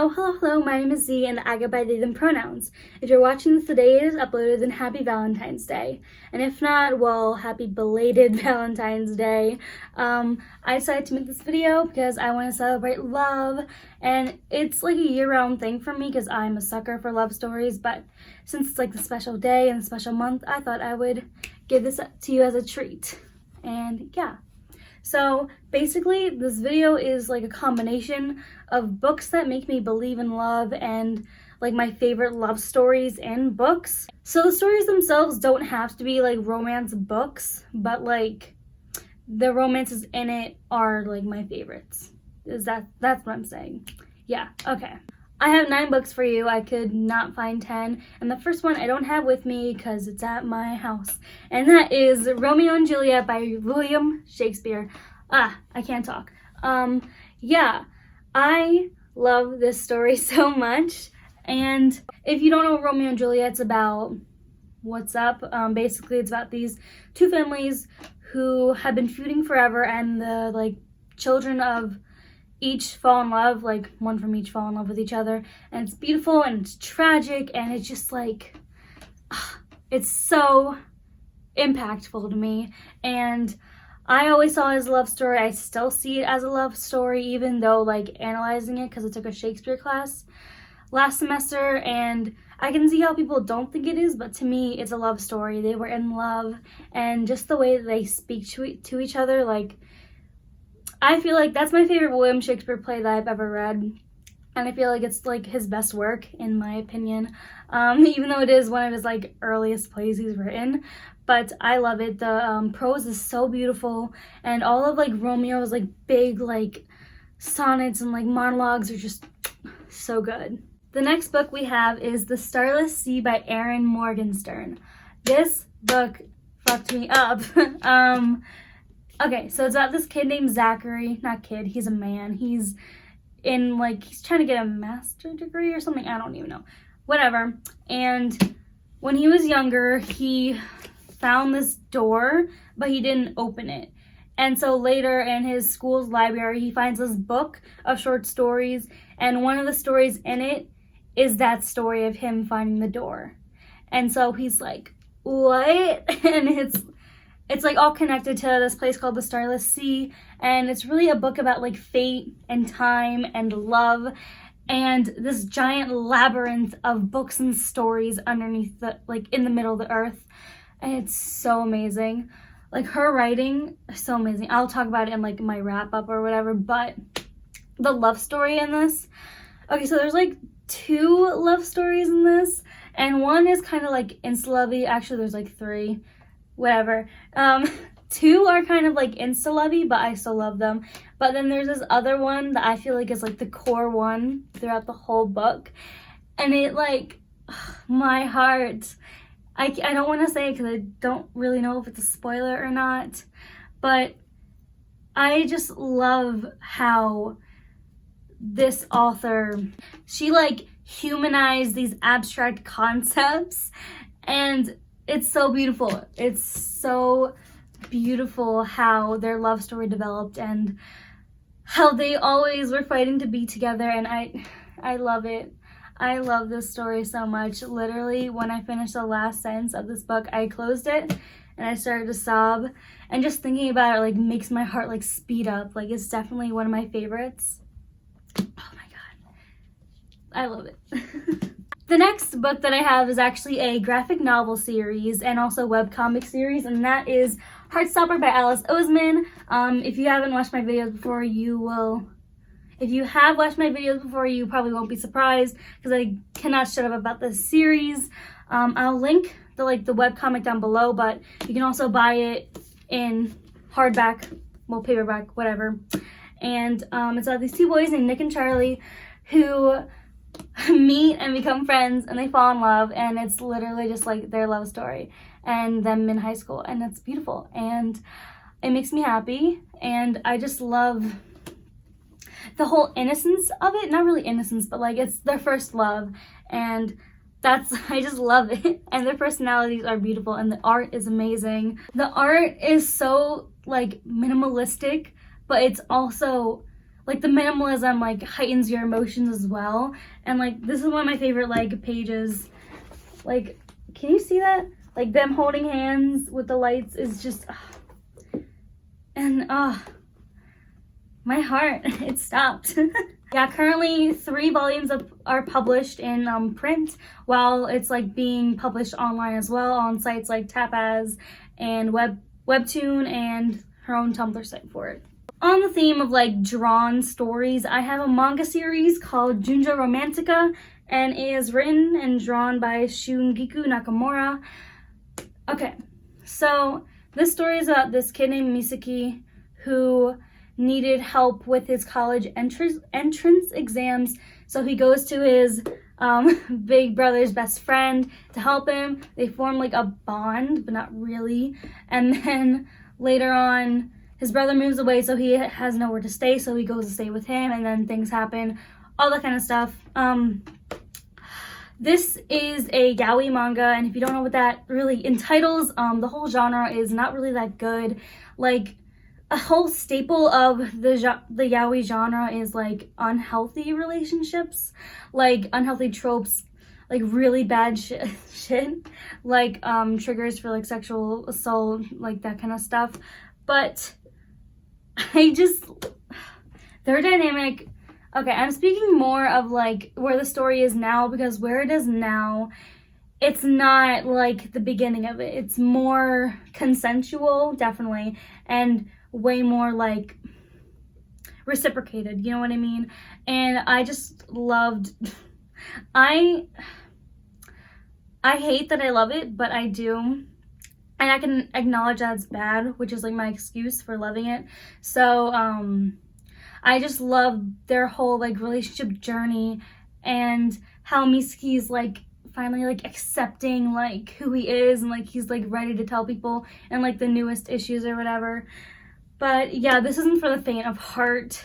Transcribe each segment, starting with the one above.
Hello, my name is Z and I go by they, them pronouns. If you're watching this the day it is uploaded, then happy Valentine's Day. And if not, well, happy belated Valentine's Day. I decided to make this video because I want to celebrate love, and it's like a year-round thing for me because I'm a sucker for love stories, but since it's like the special day and the special month, I thought I would give this to you as a treat. And yeah. So basically this video is like a combination of books that make me believe in love and like my favorite love stories in books. So the stories themselves don't have to be like romance books, but like the romances in it are like my favorites. That's what I'm saying. Yeah, okay. I have 9 books for you. I could not find 10. And the first one I don't have with me because it's at my house. And that is Romeo and Juliet by William Shakespeare. I can't talk. Yeah, I love this story so much. And if you don't know what Romeo and Juliet's about, what's up? Basically, it's about these 2 families who have been feuding forever, and the like children of each fall in love, like one from each fall in love with each other, and it's beautiful and it's tragic and it's just like it's so impactful to me. And I always saw it as a love story. I still see it as a love story, even though like analyzing it, because I took a Shakespeare class last semester, and I can see how people don't think it is, but to me it's a love story. They were in love, and just the way that they speak to each other, like I feel like that's my favorite William Shakespeare play that I've ever read, and I feel like it's like his best work in my opinion, even though it is one of his like earliest plays he's written. But I love it. The prose is so beautiful, and all of like Romeo's like big like sonnets and like monologues are just so good. The next book we have is The Starless C by Erin Morgenstern. This book fucked me up. Okay, so it's about this kid named Zachary. Not kid, he's a man. He's in like, he's trying to get a master's degree or something. I don't even know. Whatever. And when he was younger, he found this door, but he didn't open it. And so later in his school's library, he finds this book of short stories, and one of the stories in it is that story of him finding the door. And so he's like, what? And it's like all connected to this place called the Starless C, and it's really a book about like fate and time and love and this giant labyrinth of books and stories underneath the like in the middle of the earth. And it's so amazing. Like her writing is so amazing. I'll talk about it in like my wrap up or whatever, but the love story in this. Okay, so there's like 2 love stories in this, and one is kind of like insta-lovey. Actually, there's like 3. Whatever. 2 are kind of like insta-lovey, but I still love them. But then there's this other one that I feel like is like the core one throughout the whole book, and it like my heart. I don't want to say it because I don't really know if it's a spoiler or not, but I just love how this author, she like humanized these abstract concepts, and it's so beautiful. It's so beautiful how their love story developed and how they always were fighting to be together, and I love it. I love this story so much. Literally, when I finished the last sentence of this book, I closed it and I started to sob, and just thinking about it like makes my heart like speed up. Like it's definitely one of my favorites. Oh my god. I love it. The next book that I have is actually a graphic novel series and also webcomic series, and that is HEARTSTOPPER by Alice Oseman. If you haven't watched my videos before, you will. If you have watched my videos before, you probably won't be surprised because I cannot shut up about this series. I'll link the webcomic down below, but you can also buy it in hardback, well, paperback, whatever. And it's about these 2 boys named Nick and Charlie who meet and become friends, and they fall in love, and it's literally just like their love story and them in high school, and it's beautiful and it makes me happy, and I just love the whole innocence of it. Not really innocence, but like it's their first love, and I just love it. And their personalities are beautiful, and the art is amazing. The art is so like minimalistic, but it's also like the minimalism like heightens your emotions as well. And like this is one of my favorite like pages. Like, can you see that? Like them holding hands with the lights is just, and my heart, it stopped. Yeah, currently 3 volumes are published in print, while it's like being published online as well on sites like Tapaz and Webtoon and her own Tumblr site for it. On the theme of like drawn stories, I have a manga series called Junjou Romantica, and it is written and drawn by Shungiku Nakamura. Okay, so this story is about this kid named Misaki who needed help with his college entrance exams, so he goes to his big brother's best friend to help him. They form like a bond, but not really. And then later on, his brother moves away, so he has nowhere to stay, so he goes to stay with him, and then things happen, all that kind of stuff. This is a yaoi manga, and if you don't know what that really entitles, the whole genre is not really that good. Like, a whole staple of the yaoi genre is like unhealthy relationships, like unhealthy tropes, like really bad shit, like triggers for like sexual assault, like that kind of stuff. But their dynamic, okay, I'm speaking more of like where the story is now, because where it is now, it's not like the beginning of it. It's more consensual, definitely, and way more like reciprocated, you know what I mean? And I just loved, I hate that I love it, but I do. And I can acknowledge that it's bad, which is like my excuse for loving it. So I just love their whole like relationship journey, and how Misaki's like finally like accepting like who he is, and like he's like ready to tell people and like the newest issues or whatever. But yeah, this isn't for the faint of heart.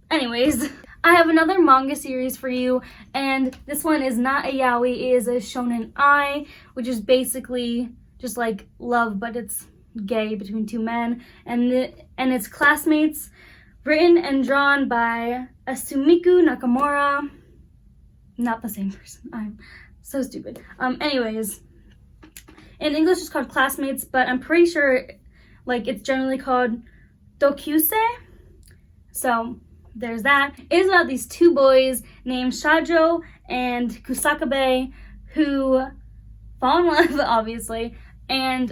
Anyways, I have another manga series for you, and this one is not a yaoi, it is a shonen ai, which is basically just like love, but it's gay between 2 men, and it's Classmates, written and drawn by Asumiku Nakamura. Not the same person. I'm so stupid. Anyways, in English it's called Classmates, but I'm pretty sure like it's generally called Dokyusei. So there's that. It is about these 2 boys named Shajo and Kusakabe who fall in love, obviously, and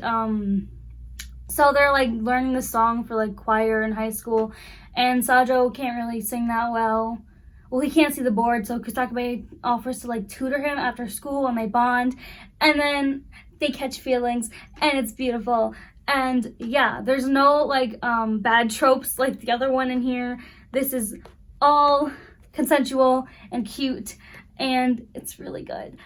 so they're like learning the song for like choir in high school, and Shajo can't really sing that well. Well, he can't see the board, so Kusakabe offers to like tutor him after school, and they bond, and then they catch feelings, and it's beautiful. And yeah, there's no like bad tropes like the other one in here. This is all consensual and cute, and it's really good.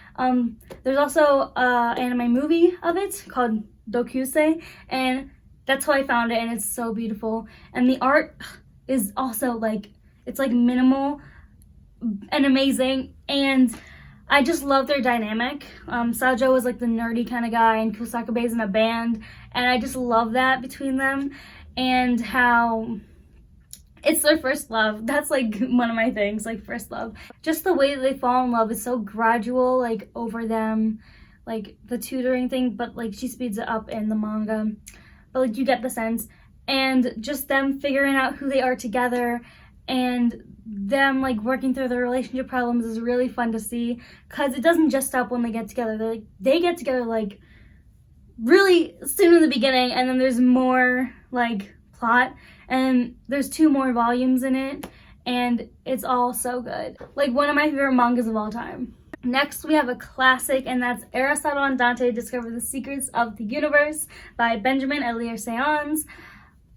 There's also an anime movie of it called Dokyusei, and that's how I found it, and it's so beautiful. And the art is also like, it's like minimal and amazing, and I just love their dynamic. Sajo is like the nerdy kind of guy, and Kusakabe's in a band, and I just love that between them, and how it's their first love. That's like one of my things, like first love. Just the way that they fall in love is so gradual, like over them, like the tutoring thing, but like she speeds it up in the manga, but like you get the sense. And just them figuring out who they are together, and them like working through their relationship problems is really fun to see, because it doesn't just stop when they get together. They get together like really soon in the beginning, and then there's more like plot, and there's 2 more volumes in it, and it's all so good. Like one of my favorite mangas of all time. Next, we have a classic, and that's Aristotle and Dante Discover the Secrets of the Universe by Benjamin Elier-Seance.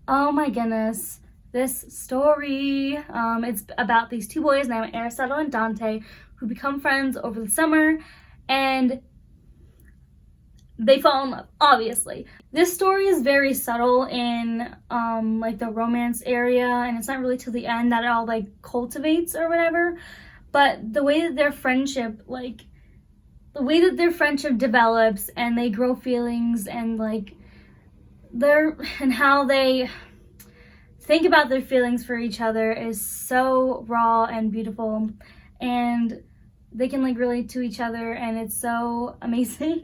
Oh my goodness, this story, it's about these 2 boys named Aristotle and Dante who become friends over the summer, and they fall in love, obviously. This story is very subtle in like the romance area, and it's not really till the end that it all like cultivates or whatever. But the way that their friendship, like the way that their friendship develops, and they grow feelings, and like how they think about their feelings for each other is so raw and beautiful, and they can like relate to each other, and it's so amazing.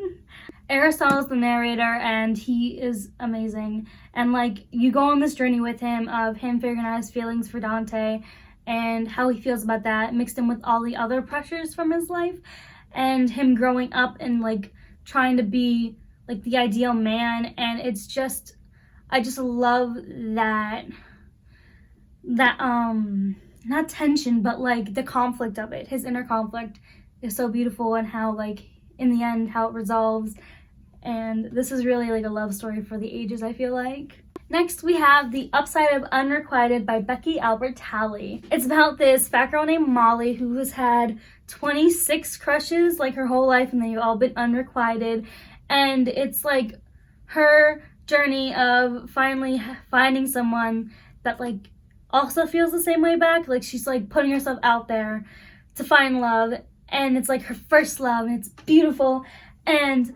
Aristotle's the narrator, and he is amazing, and like you go on this journey with him of him figuring out his feelings for Dante and how he feels about that, mixed in with all the other pressures from his life, and him growing up and like trying to be like the ideal man. And it's just, I just love that not tension, but like the conflict of it. His inner conflict is so beautiful, and how like in the end how it resolves. And this is really like a love story for the ages, I feel like. Next, we have The Upside of Unrequited by Becky Albert Talley. It's about this fat girl named Molly who has had 26 crushes like her whole life, and they've all been unrequited. And it's like her journey of finally finding someone that like also feels the same way back. Like she's like putting herself out there to find love, and it's like her first love, and it's beautiful. And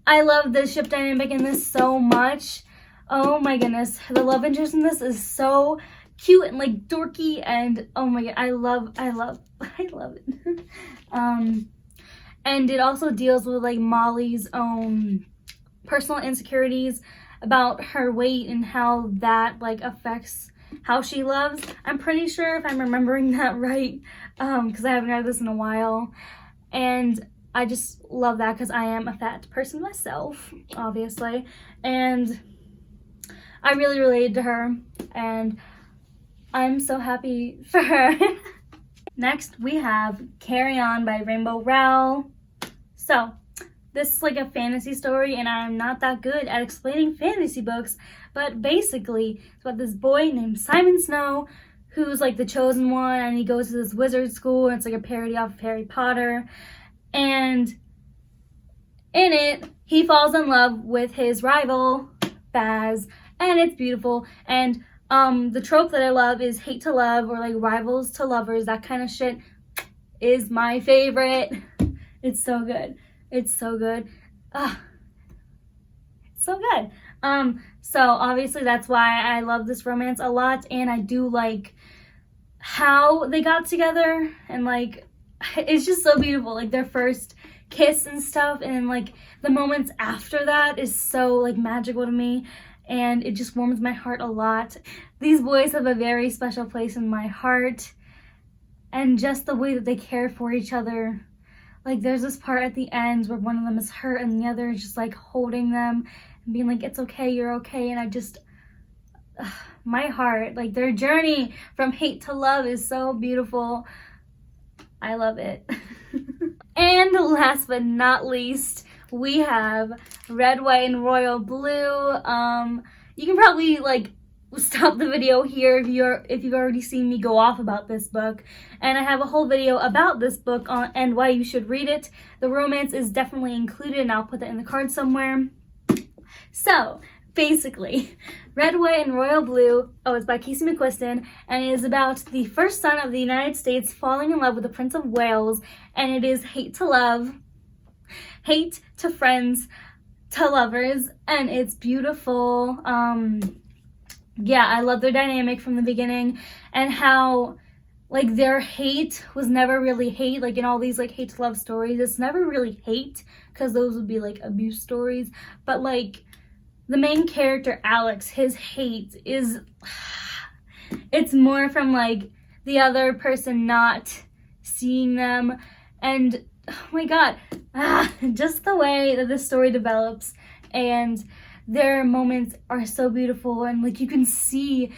I love the ship dynamic in this so much. Oh my goodness, the love interest in this is so cute and like dorky, and oh my god, I love it. And it also deals with like Molly's own personal insecurities about her weight and how that like affects how she loves. I'm pretty sure if I'm remembering that right, because I haven't read this in a while, and I just love that because I am a fat person myself, obviously, and I really related to her, and I'm so happy for her. Next, we have Carry On by Rainbow Rowell. So, this is like a fantasy story, and I'm not that good at explaining fantasy books, but basically, it's about this boy named Simon Snow, who's like the chosen one, and he goes to this wizard school, and it's like a parody off of Harry Potter, and in it, he falls in love with his rival, Baz, and it's beautiful. And the trope that I love is hate to love, or like rivals to lovers, that kind of shit is my favorite. It's so good. It's so good. It's so good. So obviously that's why I love this romance a lot, and I do like how they got together, and like it's just so beautiful, like their first kiss and stuff, and like the moments after that is so like magical to me, and it just warms my heart a lot. These boys have a very special place in my heart, and just the way that they care for each other. Like there's this part at the end where one of them is hurt and the other is just like holding them and being like, it's okay, you're okay. And I just, my heart, like their journey from hate to love is so beautiful. I love it. And last but not least, we have Red, White, and Royal Blue. You can probably like stop the video here if you've already seen me go off about this book, and I have a whole video about this book and why you should read it. The romance is definitely included, and I'll put that in the card somewhere. So basically, Red, White, and Royal Blue, it's by Casey McQuiston, and it is about the first son of the United States falling in love with the Prince of Wales, and it is hate to love, hate to friends, to lovers, and it's beautiful. Yeah, I love their dynamic from the beginning, and how like their hate was never really hate. Like in all these like hate to love stories, it's never really hate, because those would be like abuse stories. But like the main character Alex, his hate is, it's more from like the other person not seeing them, and oh my god, just the way that this story develops, and their moments are so beautiful, and like you can see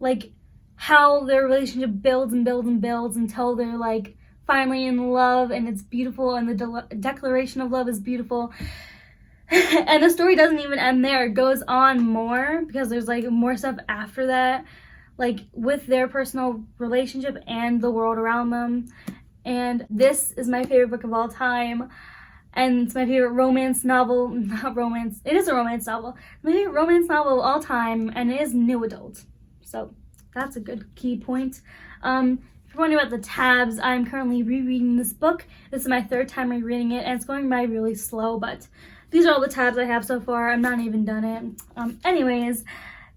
like how their relationship builds and builds and builds until they're like finally in love, and it's beautiful, and the declaration of love is beautiful. And the story doesn't even end there. It goes on more, because there's like more stuff after that, like with their personal relationship and the world around them. And this is my favorite book of all time. And it's my favorite romance novel. Not romance. It is a romance novel. My favorite romance novel of all time, and it is new adult. So that's a good key point. If you're wondering about the tabs, I'm currently rereading this book. This is my third time rereading it, and it's going by really slow, but these are all the tabs I have so far. I'm not even done it. Anyways,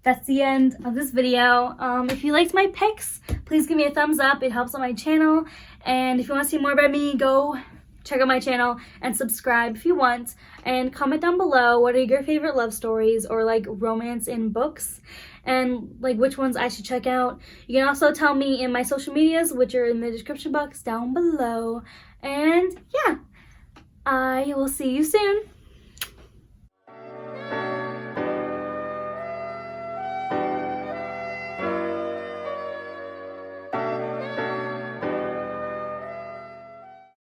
that's the end of this video. If you liked my picks, please give me a thumbs up. It helps on my channel. And if you want to see more about me, go check out my channel and subscribe if you want. And comment down below, what are your favorite love stories or like romance in books, and like which ones I should check out. You can also tell me in my social medias, which are in the description box down below. And yeah, I will see you soon.